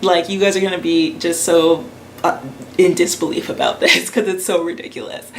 Like, you guys are gonna be just so in disbelief about this because it's so ridiculous.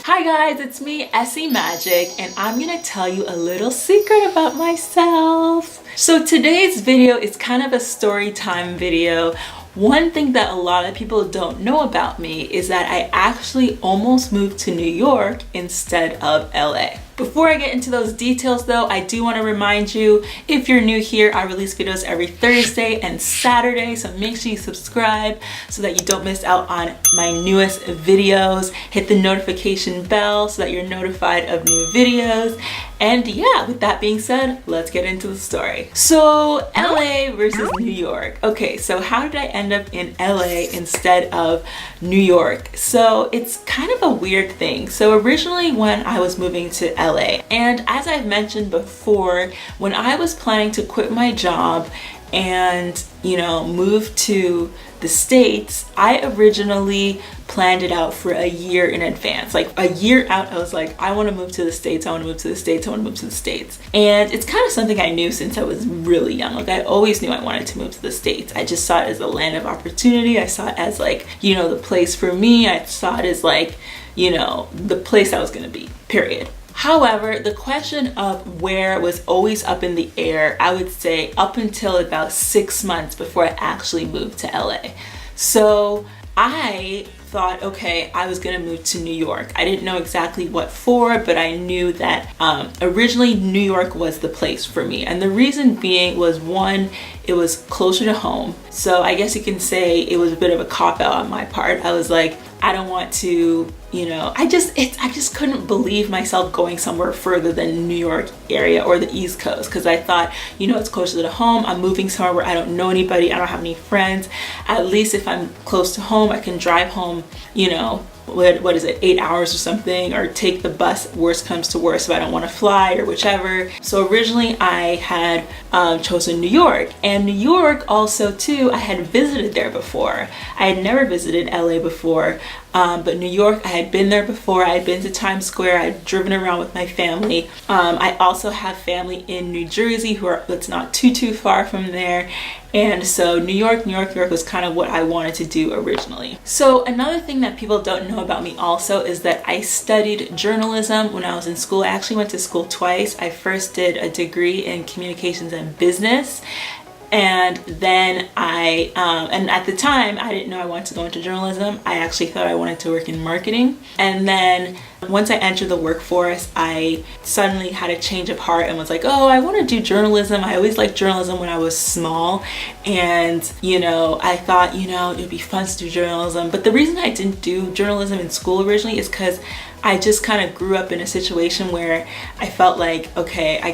Hi guys, it's me, Essie Magic, and I'm gonna tell you a little secret about myself. So today's video is kind of a story time video. One thing that a lot of people don't know about me is that I actually almost moved to New York instead of LA. Before I get into those details though, I do want to remind you, if you're new here, I release videos every Thursday and Saturday, so make sure you subscribe so that you don't miss out on my newest videos. Hit the notification bell so that you're notified of new videos. And yeah, with that being said, let's get into the story. So LA versus New York. Okay, so how did I end up in LA instead of New York? So it's kind of a weird thing. So originally when I was moving to LA, and as I've mentioned before, when I was planning to quit my job and, you know, move to the States, I originally planned it out for a year in advance. Like a year out, I was like, I want to move to the States, I want to move to the States, I want to move to the States. And it's kind of something I knew since I was really young. Like I always knew I wanted to move to the States. I just saw it as a land of opportunity. I saw it as like, you know, the place for me. I saw it as like, you know, the place I was going to be, period. However, the question of where was always up in the air, I would say up until about 6 months before I actually moved to LA. So I thought, okay, I was gonna move to New York. I didn't know exactly what for, but I knew that originally New York was the place for me. And the reason being was, one, it was closer to home. So I guess you can say it was a bit of a cop-out on my part. I was like, I don't want to, you know, I just couldn't believe myself going somewhere further than New York area or the East Coast, because I thought, you know, it's closer to home. I'm moving somewhere where I don't know anybody, I don't have any friends. At least if I'm close to home, I can drive home, you know, what is it, 8 hours or something, or take the bus, worst comes to worst, if I don't want to fly or whichever. So originally I had chosen New York, and New York also too, I had visited there before. I had never visited LA before, but New York, I had been there before. I had been to Times Square. I had driven around with my family. I also have family in New Jersey that's not too far from there. And so New York was kind of what I wanted to do originally. So another thing that people don't know about me also is that I studied journalism when I was in school. I actually went to school twice. I first did a degree in communications and business. And then and at the time, I didn't know I wanted to go into journalism. I actually thought I wanted to work in marketing. And then once I entered the workforce, I suddenly had a change of heart and was like, oh, I want to do journalism. I always liked journalism when I was small. And, you know, I thought, you know, it'd be fun to do journalism. But the reason I didn't do journalism in school originally is because I just kind of grew up in a situation where I felt like, okay, I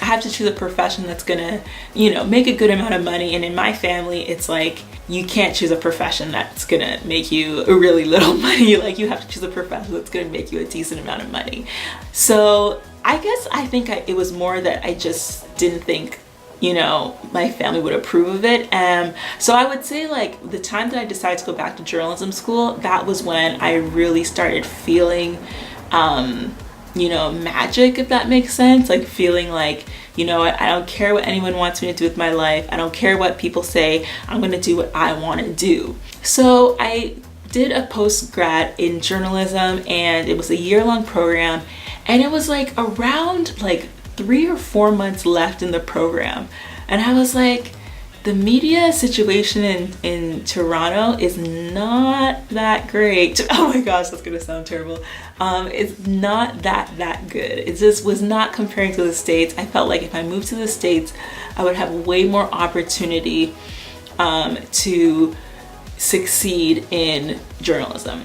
have to choose a profession that's gonna, you know, make a good amount of money. And in my family, it's like, you can't choose a profession that's gonna make you a really little money. Like, you have to choose a profession that's gonna make you a decent amount of money. So I think it was more that I just didn't think, you know, my family would approve of it. So I would say, like, the time that I decided to go back to journalism school, that was when I really started feeling you know, magic, if that makes sense. Like feeling like, you know, I don't care what anyone wants me to do with my life. I don't care what people say. I'm gonna do what I want to do. So I did a post-grad in journalism, and it was a year-long program, and it was like around like 3 or 4 months left in the program. And I was like, the media situation in Toronto is not that great. Oh my gosh, that's gonna sound terrible. It's not that good. It just was not comparing to the States. I felt like if I moved to the States, I would have way more opportunity to succeed in journalism.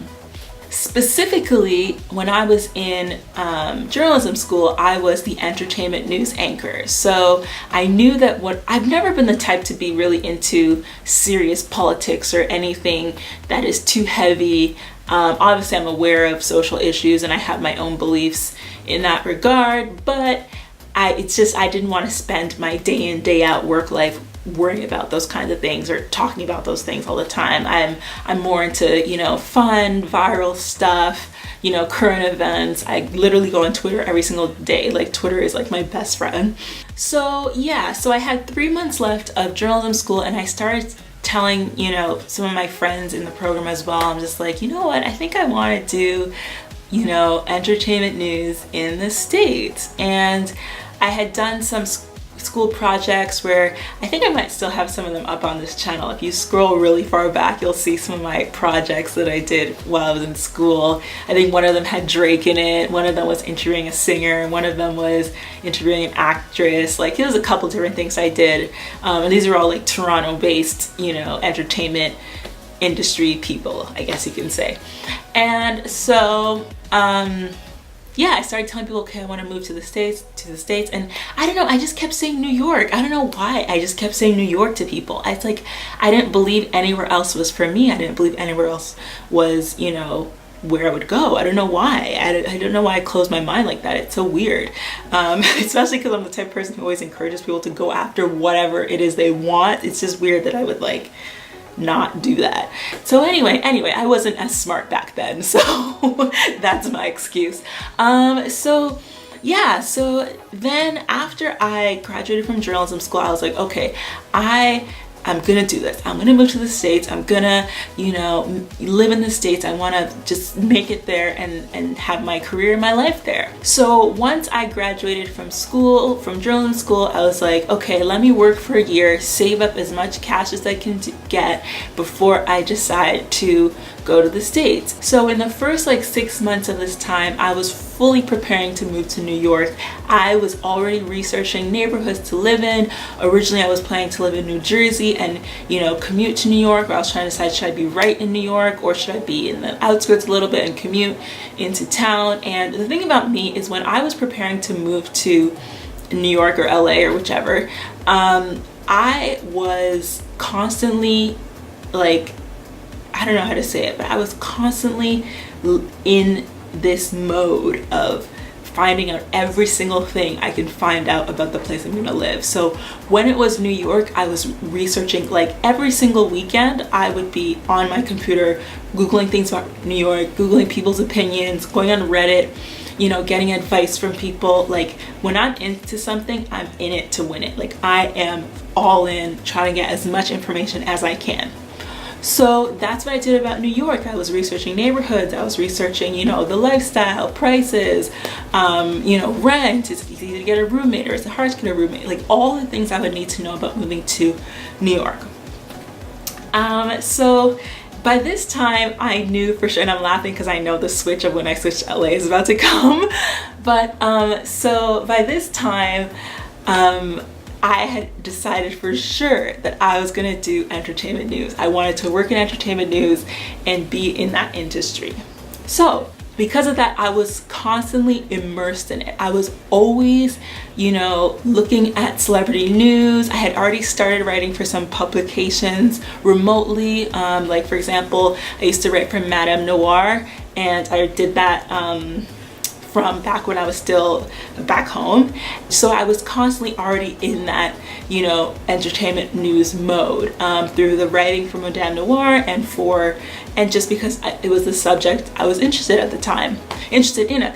Specifically, when I was in journalism school, I was the entertainment news anchor. So I knew that I've never been the type to be really into serious politics or anything that is too heavy. Obviously, I'm aware of social issues and I have my own beliefs in that regard, but I didn't want to spend my day in, day out work life worrying about those kinds of things or talking about those things all the time. I'm more into, you know, fun, viral stuff, you know, current events. I literally go on Twitter every single day. Like Twitter is like my best friend. So yeah, so I had 3 months left of journalism school, and I started telling, you know, some of my friends in the program as well. I'm just like, you know what, I think I want to do, you know, entertainment news in the States. And I had done some school projects where I think I might still have some of them up on this channel. If you scroll really far back, you'll see some of my projects that I did while I was in school. I think one of them had Drake in it, one of them was interviewing a singer, one of them was interviewing an actress. Like, it was a couple different things I did, and these are all like Toronto based, you know, entertainment industry people, I guess you can say. And so yeah, I started telling people, okay, I want to move to the States, and I don't know, I just kept saying New York. I don't know why, I just kept saying New York to people. It's like, I didn't believe anywhere else was for me. I didn't believe anywhere else was, you know, where I would go. I don't know why. I don't know why I closed my mind like that. It's so weird. Especially because I'm the type of person who always encourages people to go after whatever it is they want. It's just weird that I would like not do that. So anyway, I wasn't as smart back then, so that's my excuse. So yeah, so then after I graduated from journalism school, I was like, okay, I'm gonna do this. I'm gonna move to the States. I'm gonna, you know, live in the States. I wanna just make it there and have my career and my life there. So once I graduated from school, from journalism school, I was like, okay, let me work for a year, save up as much cash as I can get before I decide to go to the States. So in the first like 6 months of this time, I was fully preparing to move to New York. I was already researching neighborhoods to live in. Originally, I was planning to live in New Jersey and, you know, commute to New York. Or I was trying to decide, should I be right in New York or should I be in the outskirts a little bit and commute into town? And the thing about me is, when I was preparing to move to New York or LA or whichever, I was constantly like, I don't know how to say it, but I was constantly in this mode of finding out every single thing I can find out about the place I'm gonna live. So when it was New York, I was researching like every single weekend. I would be on my computer Googling things about New York, Googling people's opinions, going on Reddit, you know, getting advice from people. Like, when I'm into something, I'm in it to win it. Like, I am all in, trying to get as much information as I can. So that's what I did about New York. I was researching neighborhoods. I was researching, you know, the lifestyle, prices, you know, rent. Is it easy to get a roommate or is it hard to get a roommate? Like, all the things I would need to know about moving to New York. So by this time I knew for sure, and I'm laughing because I know the switch of when I switched to LA is about to come. But so by this time, I had decided for sure that I was gonna do entertainment news. I wanted to work in entertainment news and be in that industry. So because of that, I was constantly immersed in it. I was always, you know, looking at celebrity news. I had already started writing for some publications remotely. Like, for example, I used to write for Madame Noir, and I did that from back when I was still back home. So I was constantly already in that, you know, entertainment news mode through the writing for Madame Noir and just because it was the subject I was interested in at the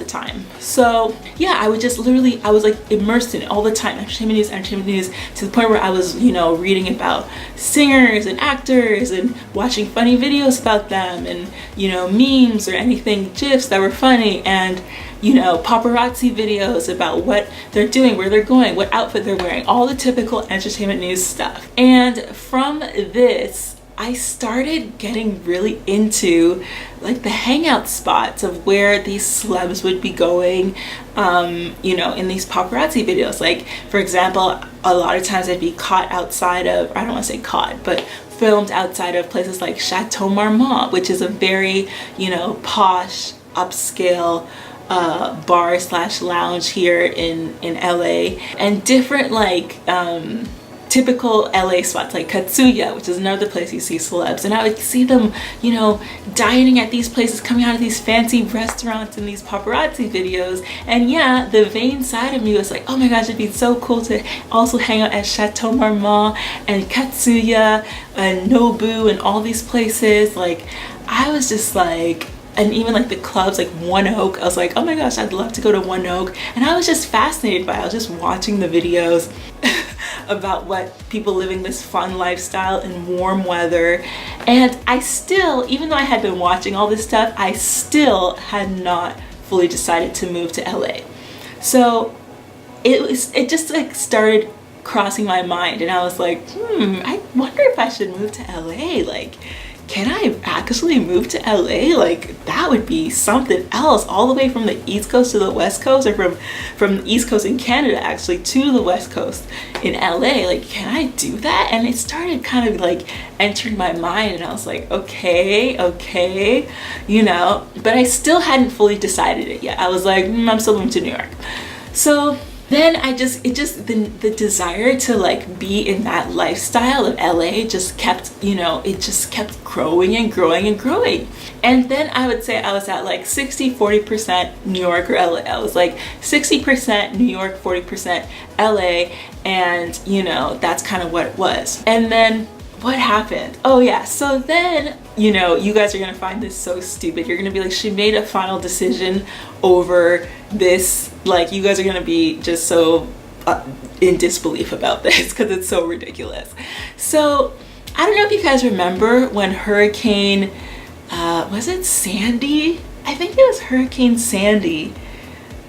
time. So yeah, I would just literally, I was like immersed in it all the time. Entertainment news, to the point where I was, you know, reading about singers and actors and watching funny videos about them and, you know, memes or anything, GIFs that were funny, and, you know, paparazzi videos about what they're doing, where they're going, what outfit they're wearing, all the typical entertainment news stuff. And from this, I started getting really into like the hangout spots of where these celebs would be going, you know, in these paparazzi videos. Like, for example, a lot of times I'd be caught outside of, I don't want to say caught, but filmed outside of places like Chateau Marmont, which is a very, you know, posh, upscale bar slash lounge here in LA, and different like typical LA spots like Katsuya, which is another place you see celebs. And I would see them, you know, dining at these places, coming out of these fancy restaurants in these paparazzi videos. And yeah, the vain side of me was like, oh my gosh, it'd be so cool to also hang out at Chateau Marmont and Katsuya and Nobu and all these places. Like, I was just like, and even like the clubs, like One Oak. I was like, oh my gosh, I'd love to go to One Oak. And I was just fascinated by it. I was just watching the videos about what people living this fun lifestyle in warm weather. And I still, even though I had been watching all this stuff, I still had not fully decided to move to LA. So it just like started crossing my mind, and I was like, I wonder if I should move to LA. Like, can I actually move to LA? Like, that would be something else, all the way from the East Coast to the West Coast, or from the East Coast in Canada actually to the West Coast in LA. Like, can I do that? And it started kind of like entering my mind, and I was like, okay, you know, but I still hadn't fully decided it yet. I was like, I'm still moving to New York. So then the desire to like be in that lifestyle of LA just kept, you know, it just kept growing and growing and growing. And then I would say I was at like 60-40% New York or LA. I was like 60% New York, 40% LA, and you know, that's kind of what it was. And then what happened? Oh yeah, so then, you know, you guys are gonna find this so stupid. You're gonna be like, she made a final decision over this. Like, you guys are gonna be just so in disbelief about this because it's so ridiculous. So I don't know if you guys remember when Hurricane, was it Sandy? I think it was Hurricane Sandy.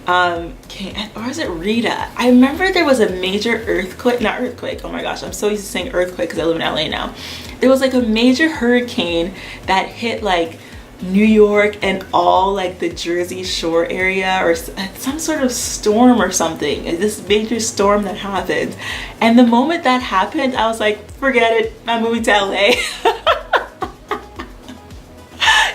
Or is it Rita? I remember there was a major earthquake, not earthquake, oh my gosh, I'm so used to saying earthquake because I live in LA now. There was like a major hurricane that hit like New York and all like the Jersey Shore area, or some sort of storm or something. This major storm that happened. And the moment that happened, I was like, forget it, I'm moving to LA.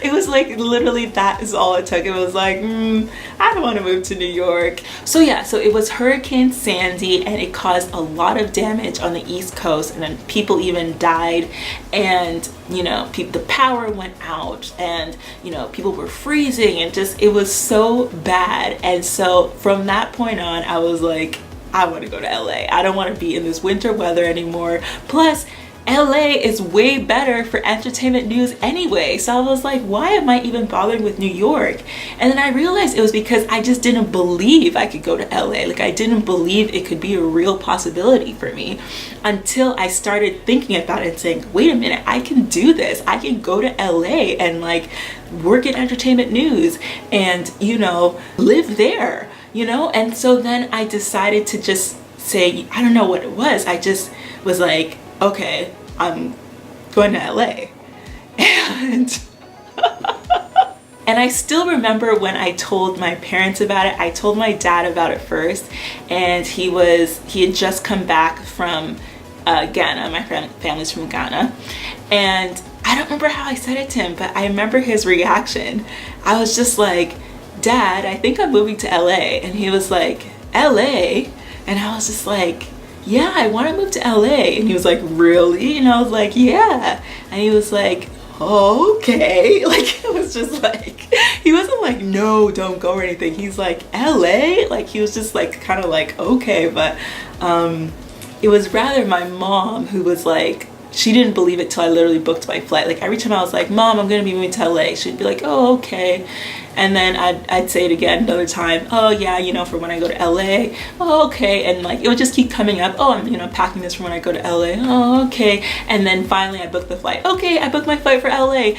It was like literally that is all it took. It was like, I don't want to move to New York. So yeah, so it was Hurricane Sandy, and it caused a lot of damage on the East Coast, and then people even died, and you know, the power went out, and you know, people were freezing, and just, it was so bad. And so from that point on, I was like, I want to go to LA. I don't want to be in this winter weather anymore. Plus, LA is way better for entertainment news anyway. So I was like, why am I even bothering with New York? And then I realized it was because I just didn't believe I could go to LA. Like, I didn't believe it could be a real possibility for me until I started thinking about it and saying, wait a minute, I can do this. I can go to LA and like work in entertainment news and, you know, live there, you know? And so then I decided to just say, I don't know what it was. I just was like, okay, I'm going to LA. And and I still remember when I told my parents about it. I told my dad about it first, and he had just come back from Ghana. My family's from Ghana, and I don't remember how I said it to him, but I remember his reaction. I was just like, Dad, I think I'm moving to LA. And he was like, LA? And I was just like, yeah, I want to move to LA. And he was like, really? And I was like, yeah. And he was like, oh, okay. Like, it was just like, he wasn't like, no, don't go or anything. He's like, LA? Like, he was just like, kind of like, okay. But it was rather my mom who was like, she didn't believe it till I literally booked my flight. Like, every time I was like, Mom, I'm gonna be moving to LA, she'd be like, oh, okay. And then I'd say it again another time, oh yeah, you know, for when I go to LA, oh okay. And like, it would just keep coming up, oh, I'm, you know, packing this for when I go to LA, oh okay. And then finally I booked the flight, okay, I booked my flight for LA.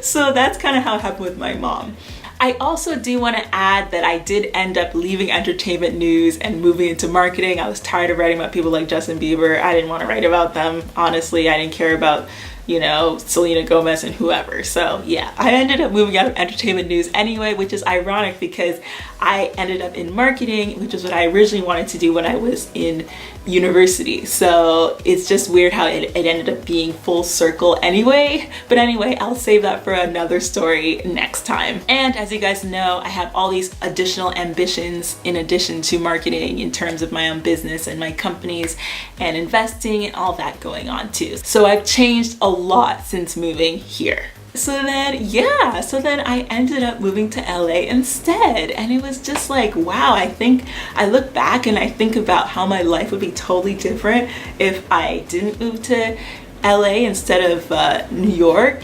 So that's kind of how it happened with my mom. I also do want to add that I did end up leaving entertainment news and moving into marketing. I was tired of writing about people like Justin Bieber. I didn't want to write about them. Honestly, I didn't care about, you know, Selena Gomez and whoever. So yeah, I ended up moving out of entertainment news anyway, which is ironic because I ended up in marketing, which is what I originally wanted to do when I was in university. So it's just weird how it ended up being full circle anyway. But anyway, I'll save that for another story next time. And as you guys know, I have all these additional ambitions in addition to marketing in terms of my own business and my companies and investing and all that going on too. So I've changed a lot since moving here. So then, yeah, so then I ended up moving to LA instead. And it was just like, wow, I think I look back and I think about how my life would be totally different if I didn't move to LA instead of New York,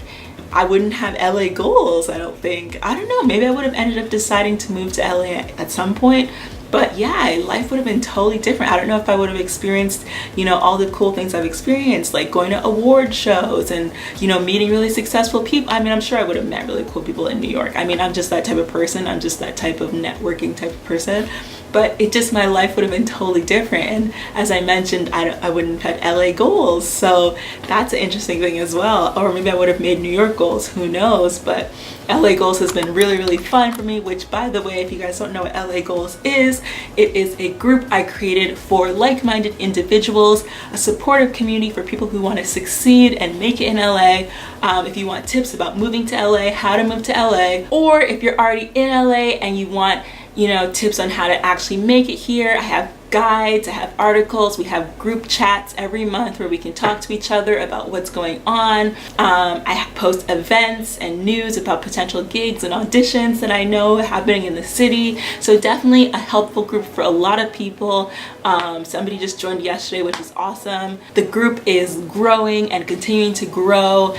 I wouldn't have LA goals, I don't think. I don't know, maybe I would have ended up deciding to move to LA at some point. But yeah, life would have been totally different. I don't know if I would have experienced, you know, all the cool things I've experienced, like going to award shows and, you know, meeting really successful people. I mean, I'm sure I would have met really cool people in New York. I mean, I'm just that type of person. I'm just that type of networking type of person. But it just, my life would have been totally different. And as I mentioned, I wouldn't have had LA goals. So that's an interesting thing as well. Or maybe I would have made New York goals, who knows? But LA goals has been really, really fun for me, which, by the way, if you guys don't know what LA goals is, it is a group I created for like-minded individuals, a supportive community for people who want to succeed and make it in LA. If you want tips about moving to LA, how to move to LA, or if you're already in LA and you want, you know, tips on how to actually make it here, I have guides, I have articles, we have group chats every month where we can talk to each other about what's going on. I post events and news about potential gigs and auditions that I know happening in the city. So definitely a helpful group for a lot of people. Somebody just joined yesterday, which is awesome. The group is growing and continuing to grow.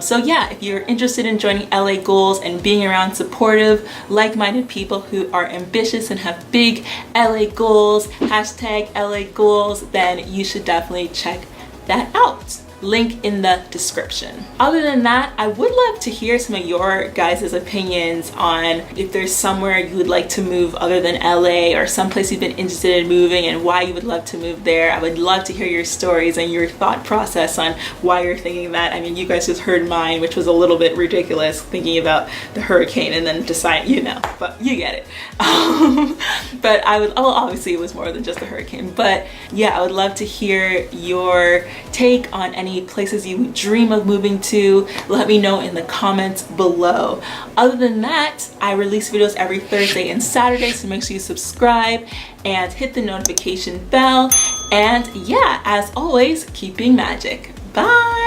So yeah, if you're interested in joining LA Goals and being around supportive, like-minded people who are ambitious and have big LA goals, hashtag LA goals, then you should definitely check that out. Link in the description. Other than that, I would love to hear some of your guys' opinions on if there's somewhere you would like to move other than LA, or someplace you've been interested in moving and why you would love to move there. I would love to hear your stories and your thought process on why you're thinking that. I mean, you guys just heard mine, which was a little bit ridiculous, thinking about the hurricane and then deciding, you know, but you get it. But well, obviously it was more than just the hurricane, but yeah, I would love to hear your take on any places you dream of moving to. Let me know in the comments below. Other than that, I release videos every Thursday and Saturday, so make sure you subscribe and hit the notification bell. And yeah, as always, keep being magic. Bye.